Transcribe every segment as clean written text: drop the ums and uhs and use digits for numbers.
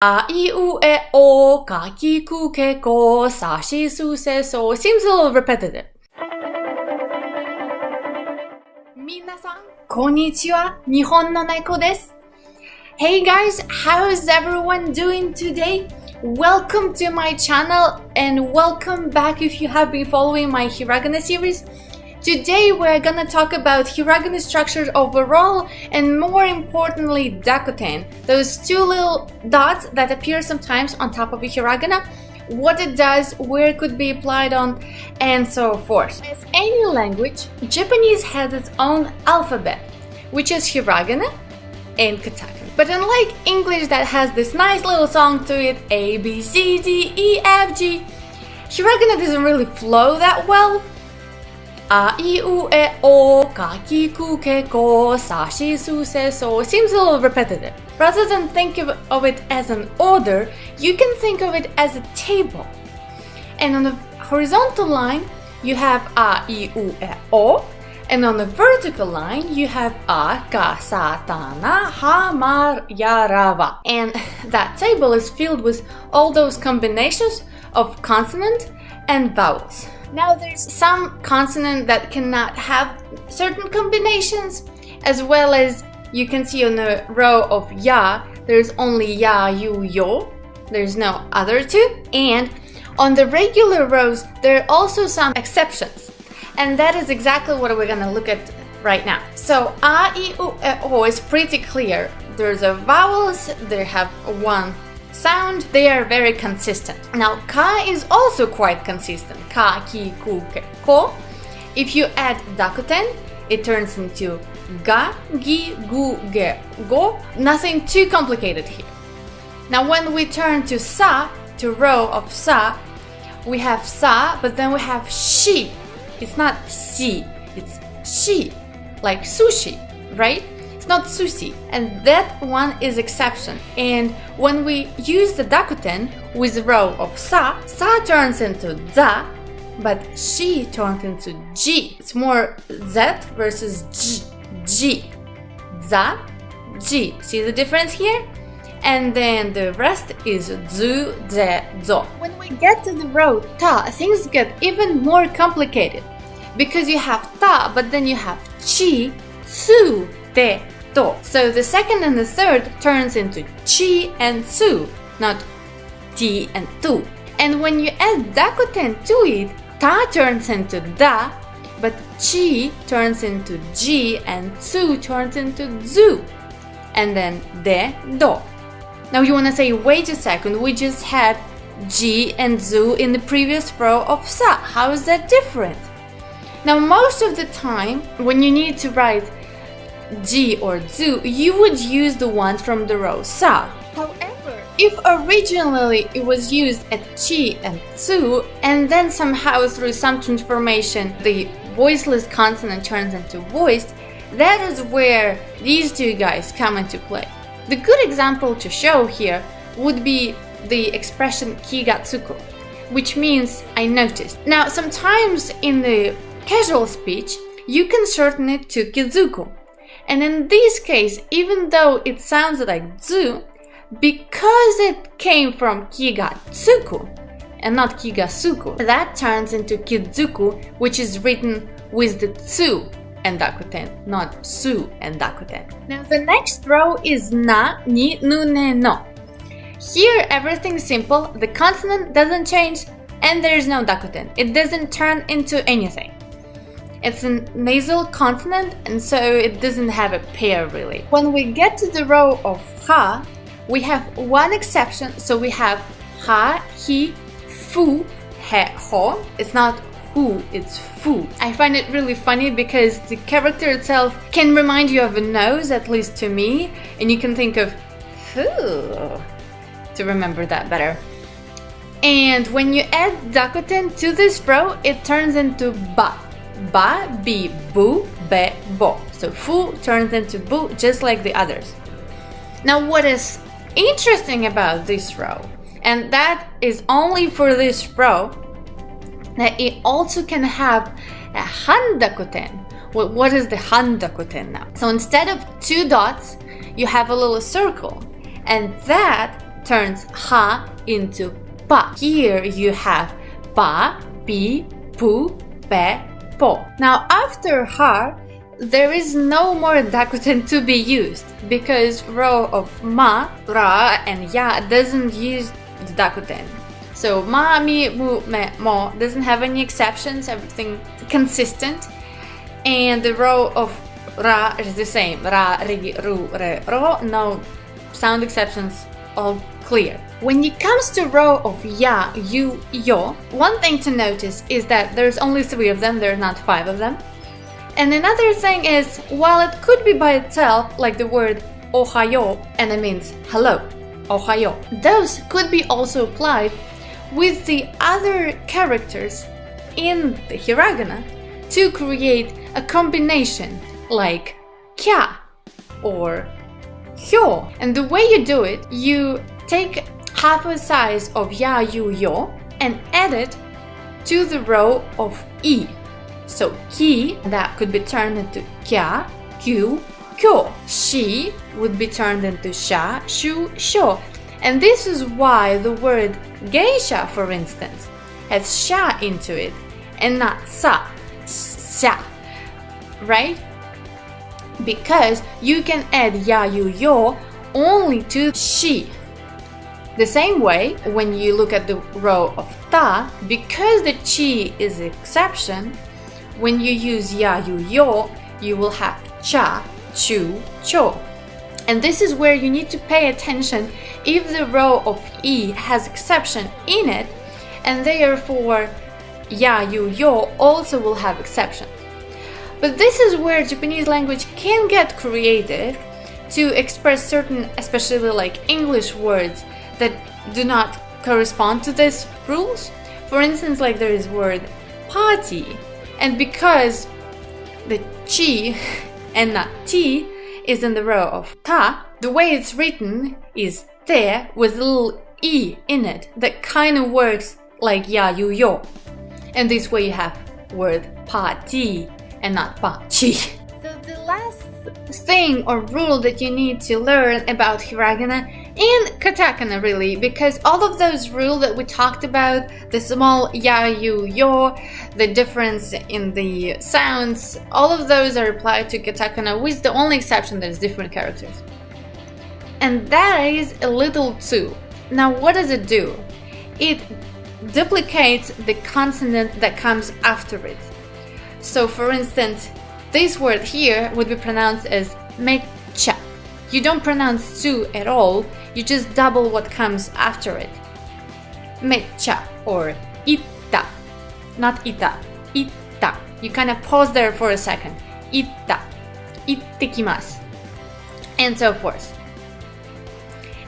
A, I, U, E, O, ka, ki, ku, ke, ko, sa, shi, su, se, so. Seems a little repetitive. Minasan, konnichiwa, Nihon no Neko desu. Hey guys, how is everyone doing today? Welcome to my channel and welcome back if you have been following my Hiragana series. Today we're gonna talk about Hiragana structures overall and more importantly Dakuten, those two little dots that appear sometimes on top of a Hiragana, what it does, where it could be applied on, and so forth. As any language, Japanese has its own alphabet, which is Hiragana and katakana. But unlike English that has this nice little song to it, A, B, C, D, E, F, G, Hiragana doesn't really flow that well. A, I, U, E, O, ka, ki, ku, ke, ko, sa, shi, su, se, so. Seems a little repetitive. Rather than think of it as an order, you can think of it as a table. And on the horizontal line, you have A, I, U, E, O. And on the vertical line, you have A, ka, sa, ta, na, ha, mar, ya, ra, va. And that table is filled with all those combinations of consonant and vowels. Now there's some consonant that cannot have certain combinations, as well as you can see on the row of ya, there's only ya, you, yo. There's no other two. And on the regular rows, there are also some exceptions. And that is exactly what we're gonna look at right now. So A, I, U, E, O is pretty clear. There's a vowels, they have one sound, they are very consistent. Now ka is also quite consistent. Ka, ki, ku, ke, ko. If you add Dakuten, it turns into ga, gi, gu, ge, go. Nothing too complicated here. Now when we turn to sa, to row of sa, we have sa, but then we have shi. It's not si, it's shi, like sushi, right? It's not sushi, and that one is exception. And when we use the Dakuten with the row of sa, sa turns into za, but shi turns into ji. It's more z versus ji. Za, ji. See the difference here? And then the rest is zu, ze, zo. When we get to the row ta, things get even more complicated because you have ta, but then you have chi, tsu, te, to. So the second and the third turns into chi and tsu, not ti and tu. And when you add Dakuten to it, ta turns into da, but chi turns into ji and tsu turns into zu. And then de, do. Now you want to say, wait a second, we just had ji and zu in the previous row of sa. How is that different? Now most of the time, when you need to write ji or zu, you would use the ones from the row sa. However, if originally it was used at chi and tsu, and then somehow through some transformation the voiceless consonant turns into voiced, that is where these two guys come into play. The good example to show here would be the expression kigatsuko, which means I noticed. Now sometimes in the casual speech, you can shorten it to kizuku. And in this case, even though it sounds like zu, because it came from kigatsuku and not kigasuku, that turns into kizuku, which is written with the tsu and Dakuten, not su and Dakuten. Now the next row is na, ni, nu, ne, no. Here everything's simple, the consonant doesn't change and there is no Dakuten. It doesn't turn into anything. It's a nasal consonant and so it doesn't have a pair really. When we get to the row of ha, we have one exception, so we have ha, hi, fu, he, ho. It's not hu, it's fu. I find it really funny because the character itself can remind you of a nose, at least to me, and you can think of fu to remember that better. And when you add Dakuten to this row, it turns into ba. Ba, bi, bu, be, bo. So fu turns into bu just like the others. Now what is interesting about this row, and that is only for this row, that it also can have a handakuten. Well, what is the handakuten now? So instead of two dots, you have a little circle, and that turns ha into pa. Here you have pa, pi, pu, pe, po. Now after ha, there is no more Dakuten to be used because row of ma, ra, and ya doesn't use the Dakuten. So ma, mi, mu, me, mo doesn't have any exceptions, everything consistent. And the row of ra is the same. Ra, ri, ru, re, ro, no sound exceptions, all clear. When it comes to row of ya, you, yo, one thing to notice is that there's only 3 of them, there are not 5 of them. And another thing is, while it could be by itself, like the word ohayo, and it means hello, ohayo, those could be also applied with the other characters in the hiragana to create a combination like kya or hyo. And the way you do it, you take half a size of ya, you, yo and add it to the row of i. So ki, that could be turned into kya, kyu, kyo. Shi would be turned into sha, shu, sho. And this is why the word geisha, for instance, has sha into it and not sa, sha, right? Because you can add ya, you, yo only to shi. The same way, when you look at the row of ta, because the chi is the exception, when you use ya, you, yo, you will have cha, chu, cho. And this is where you need to pay attention if the row of i has exception in it, and therefore ya, you, yo also will have exceptions. But this is where Japanese language can get creative to express certain, especially like English words that do not correspond to these rules. For instance, like there is word party, and because the chi and not ti is in the row of ta, the way it's written is te with a little e in it that kind of works like ya, you, yo. And this way you have word party and not pa-chi. So the last thing or rule that you need to learn about hiragana and katakana, really, because all of those rules that we talked about, the small ya, you, yo, the difference in the sounds, all of those are applied to katakana with the only exception that is different characters. And that is a little too. Now what does it do? It duplicates the consonant that comes after it. So for instance, this word here would be pronounced as mecha. You don't pronounce tsu at all, you just double what comes after it. Mecha or itta. Not ita, itta. You kind of pause there for a second. Itta, ittekimasu, and so forth.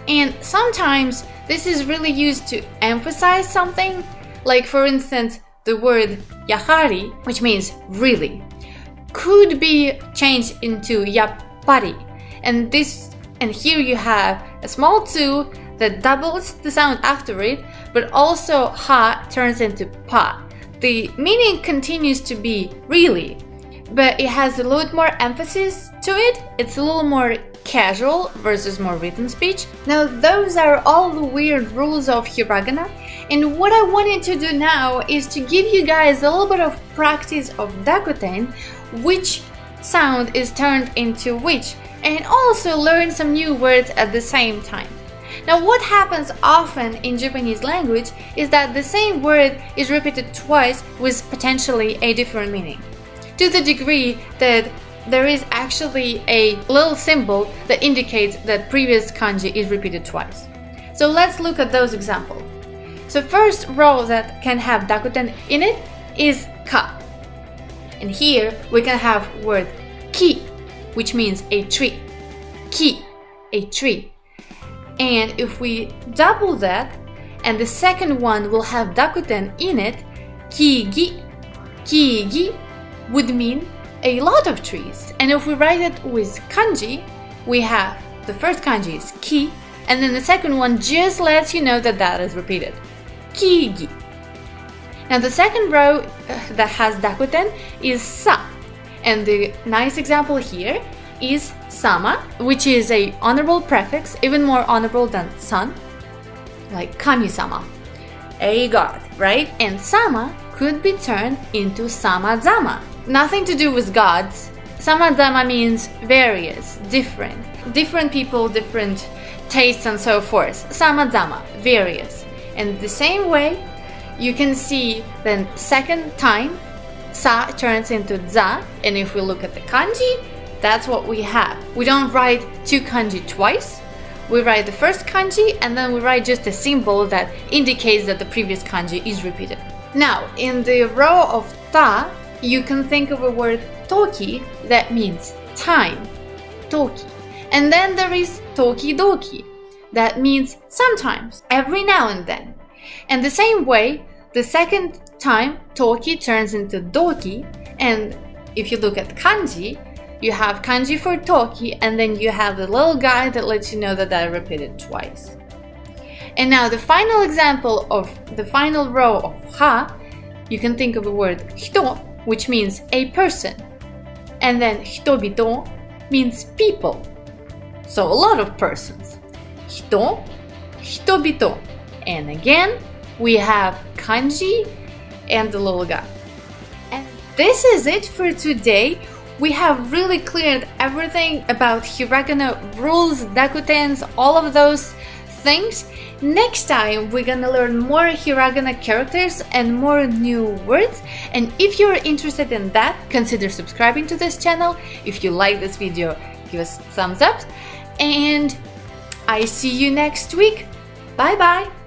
And sometimes this is really used to emphasize something, like for instance, the word yahari, which means really, could be changed into yappari. And here you have a small tsu that doubles the sound after it, but also ha turns into pa. The meaning continues to be really, but it has a little bit more emphasis to it. It's a little more casual versus more written speech. Now those are all the weird rules of hiragana, and what I wanted to do now is to give you guys a little bit of practice of Dakuten, which sound is turned into which, and also learn some new words at the same time. Now what happens often in Japanese language is that the same word is repeated twice with potentially a different meaning, to the degree that there is actually a little symbol that indicates that previous kanji is repeated twice. So let's look at those examples. So first row that can have Dakuten in it is ka. And here we can have word ki, which means a tree. Ki, a tree. And if we double that, and the second one will have Dakuten in it, ki-gi would mean a lot of trees. And if we write it with kanji, we have the first kanji is ki, and then the second one just lets you know that that is repeated. Ki-gi. Now the second row that has Dakuten is sa. And the nice example here is sama, which is a honorable prefix, even more honorable than san. like kami-sama, a god, right? And sama could be turned into sama-zama. Nothing to do with gods. Sama-zama means various, different people, different tastes and so forth. Sama-zama, various. And the same way, you can see then second time, sa turns into za, and if we look at the kanji, that's what we have. We don't write two kanji twice. We write the first kanji and then we write just a symbol that indicates that the previous kanji is repeated. Now, in the row of ta, you can think of a word toki that means time, toki. And then there is tokidoki, that means sometimes, every now and then. And the same way, the second time toki turns into doki, and if you look at kanji, you have kanji for toki, and then you have the little guy that lets you know that I repeated twice. And now the final example of the final row of ha, you can think of the word hito, which means a person. And then hitobito means people. So a lot of persons. Hito, hitobito. And again, we have kanji and the little guy. And this is it for today. We have really cleared everything about hiragana rules, dakutens, all of those things. Next time we're gonna learn more hiragana characters and more new words. And if you're interested in that, consider subscribing to this channel. If you like this video, give us a thumbs up. And I see you next week. Bye bye.